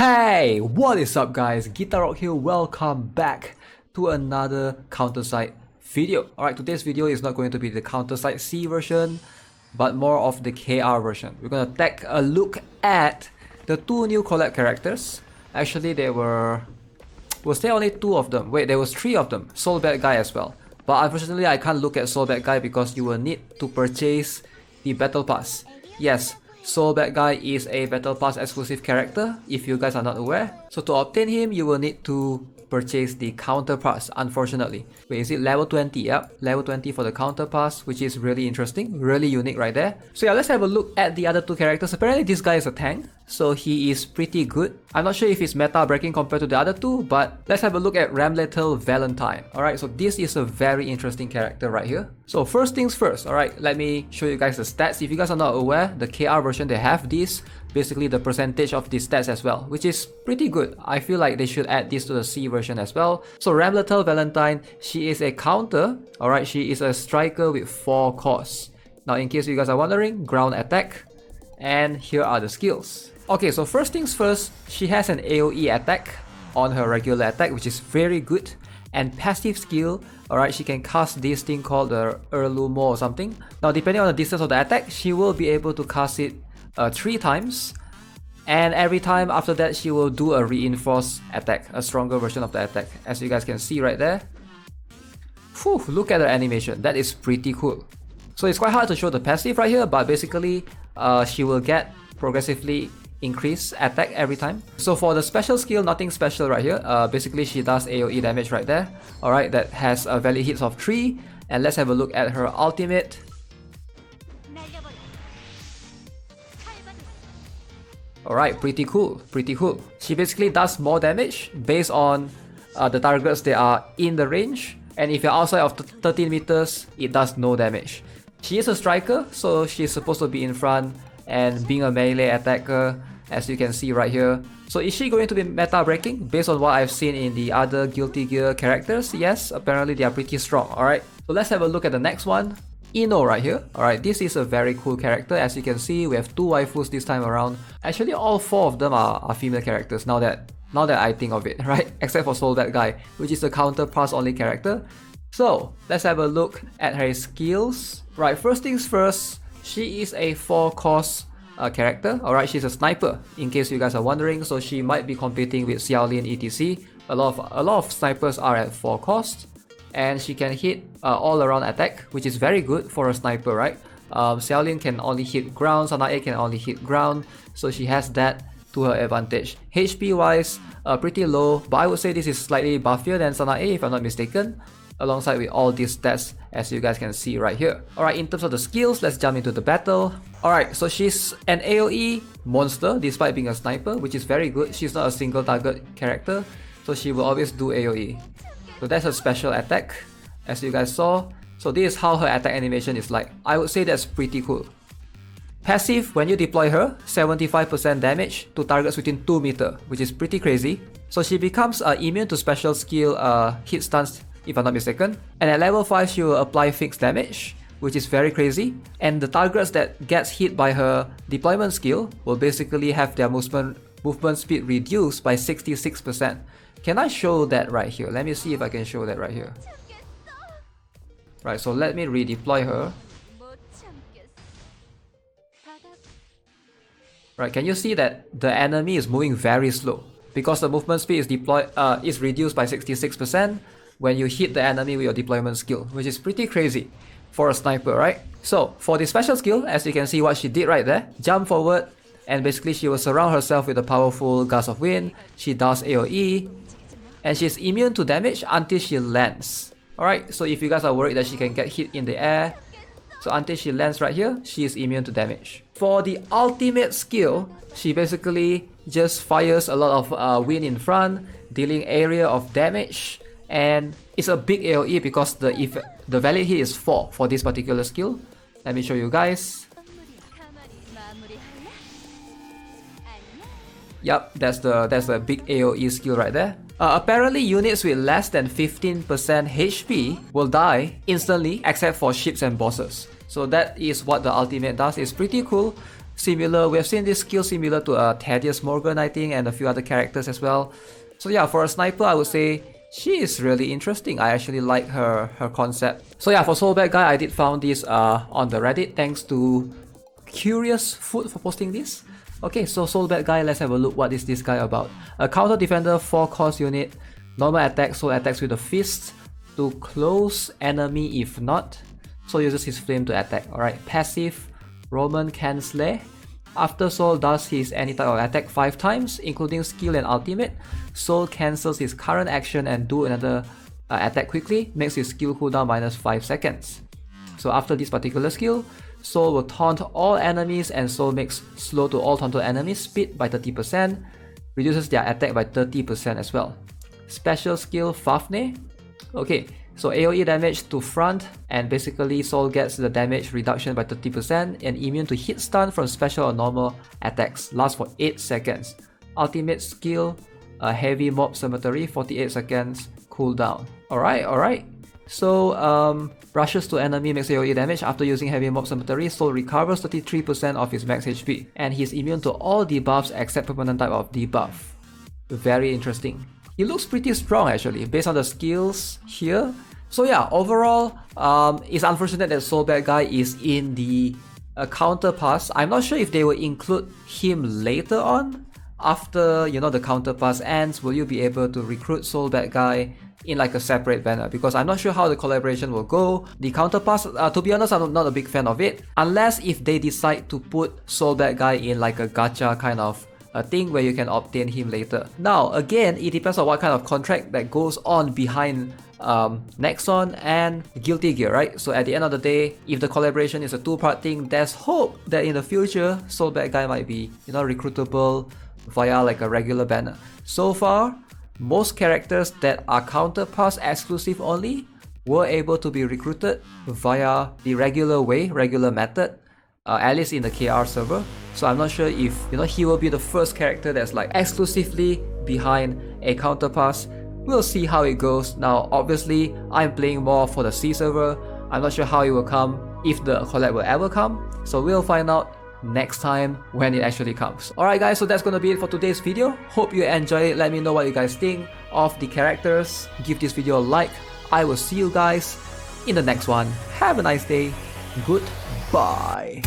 Hey, what is up guys? GuitarRock here, welcome back to another counter-side video. Alright, today's video is not going to be the counter-side C version, but more of the KR version. We're going to take a look at the two new collab characters. Actually, was there only two of them? Wait, there was three of them. Sol Badguy as well. But unfortunately, I can't look at Sol Badguy because you will need to purchase the Battle Pass. Yes, Sol Badguy is a Battle Pass exclusive character, if you guys are not aware. So to obtain him, you will need to purchase the Counter Pass, unfortunately. Wait, is it level 20? Yep, level 20 for the Counter Pass, which is really interesting, really unique right there. So yeah, let's have a look at the other two characters. Apparently this guy is a tank, so he is pretty good. I'm not sure if he's meta breaking compared to the other two, but let's have a look at Ramlethal Valentine. Alright, so this is a very interesting character right here. So first things first, alright, let me show you guys the stats. If you guys are not aware, the KR version, they have this, basically the percentage of the stats as well, which is pretty good. I feel like they should add this to the C version as well. So Ramlethal Valentine, she is a counter, alright, she is a striker with 4 cores. Now in case you guys are wondering, ground attack, and here are the skills. Okay, so first things first, she has an AoE attack on her regular attack, which is very good. And passive skill, alright, she can cast this thing called the Heirloom or something. Now depending on the distance of the attack, she will be able to cast it 3 times, and every time after that she will do a reinforced attack, a stronger version of the attack, as you guys can see right there. Whew, look at the animation, that is pretty cool. So it's quite hard to show the passive right here, but basically she will get progressively increased attack every time. So for the special skill, nothing special right here. Basically she does AoE damage right there, alright, that has a valid hits of 3. And let's have a look at her ultimate. Alright, pretty cool, pretty cool. She basically does more damage based on the targets that are in the range, and if you're outside of 13 meters, it does no damage. She is a striker, so she's supposed to be in front and being a melee attacker, as you can see right here. So is she going to be meta breaking? Based on what I've seen in the other Guilty Gear characters, yes, apparently they are pretty strong. Alright, so let's have a look at the next one. Ino right here. Alright, this is a very cool character. As you can see, we have 2 waifus this time around. Actually, all 4 of them are female characters now that I think of it, right? Except for Sol Badguy, which is a counter pass only character. So let's have a look at her skills. Right, first things first, she is a 4 cost character. Alright, she's a sniper, in case you guys are wondering. So she might be competing with Xiaolin etc. A lot of snipers are at 4 cost. And she can hit all around attack, which is very good for a sniper, right? Xiaolin can only hit ground, Sanae can only hit ground, so she has that to her advantage. HP wise, pretty low, but I would say this is slightly buffier than Sanae if I'm not mistaken, alongside with all these stats as you guys can see right here. Alright, in terms of the skills, let's jump into the battle. Alright, so she's an AoE monster despite being a sniper, which is very good. She's not a single target character, so she will always do AoE. So that's her special attack, as you guys saw. So this is how her attack animation is like. I would say that's pretty cool. Passive, when you deploy her, 75% damage to targets within 2 meters, which is pretty crazy. So she becomes immune to special skill hit stuns, if I'm not mistaken. And at level 5, she will apply fixed damage, which is very crazy. And the targets that gets hit by her deployment skill will basically have their movement speed reduced by 66%. Can I show that right here? Let me see if I can show that right here. Right, so let me redeploy her. Right, can you see that the enemy is moving very slow? Because the movement speed is reduced by 66% when you hit the enemy with your deployment skill, which is pretty crazy for a sniper, right? So for the special skill, as you can see what she did right there, jump forward, and basically she will surround herself with a powerful gust of wind. She does AoE, and she's immune to damage until she lands. Alright, so if you guys are worried that she can get hit in the air, so until she lands right here, she is immune to damage. For the ultimate skill, she basically just fires a lot of wind in front, dealing area of damage, and it's a big AoE because the valid hit is 4 for this particular skill. Let me show you guys. Yep, that's the big AoE skill right there. Apparently units with less than 15% HP will die instantly except for ships and bosses. So that is what the ultimate does. It's pretty cool. similar. We have seen this skill similar to Thaddeus Morgan, I think, and a few other characters as well. So yeah, for a sniper, I would say she is really interesting. I actually like her concept. So yeah, for Sol Badguy, I did found this on the Reddit, thanks to Curious Food for posting this. Okay, so Sol Badguy, let's have a look. What is this guy about? A counter defender 4 cost unit, normal attack, Sol attacks with a fist to close enemy if not. Sol uses his flame to attack. Alright, passive Roman Canceler. After Sol does his any type of attack 5 times, including skill and ultimate, Sol cancels his current action and do another attack quickly, makes his skill cooldown minus 5 seconds. So after this particular skill, Sol will taunt all enemies, and Sol makes slow to all taunted enemies speed by 30%, reduces their attack by 30% as well. Special skill Fafnir. Okay, so AoE damage to front, and basically Sol gets the damage reduction by 30% and immune to hit stun from special or normal attacks. Lasts for 8 seconds. Ultimate skill Heavy Mob Cemetery, 48 seconds cooldown. Alright. So rushes to enemy, makes AoE damage. After using Heavy Mob Cemetery, Sol recovers 33% of his max HP, and he's immune to all debuffs except permanent type of debuff. Very interesting. He looks pretty strong actually, based on the skills here. So yeah, overall, it's unfortunate that Sol Badguy is in the counter pass. I'm not sure if they will include him later on. After, you know, the counter pass ends, will you be able to recruit Sol Badguy in like a separate banner? Because I'm not sure how the collaboration will go. The counter pass, to be honest, I'm not a big fan of it. Unless if they decide to put Sol Badguy in like a gacha kind of a thing where you can obtain him later. Now, again, it depends on what kind of contract that goes on behind Nexon and Guilty Gear, right? So at the end of the day, if the collaboration is a 2-part thing, there's hope that in the future, Sol Badguy might be, you know, recruitable via like a regular banner. So far, most characters that are counter pass exclusive only were able to be recruited via the regular way, regular method, at least in the KR server. So I'm not sure if, you know, he will be the first character that's like exclusively behind a counter pass. We'll see how it goes. Now, obviously, I'm playing more for the C server. I'm not sure how it will come, if the collab will ever come. So we'll find out next time when it actually comes. Alright guys, so that's gonna be it for today's video. Hope you enjoyed it. Let me know what you guys think of the characters. Give this video a like. I will see you guys in the next one. Have a nice day. Goodbye.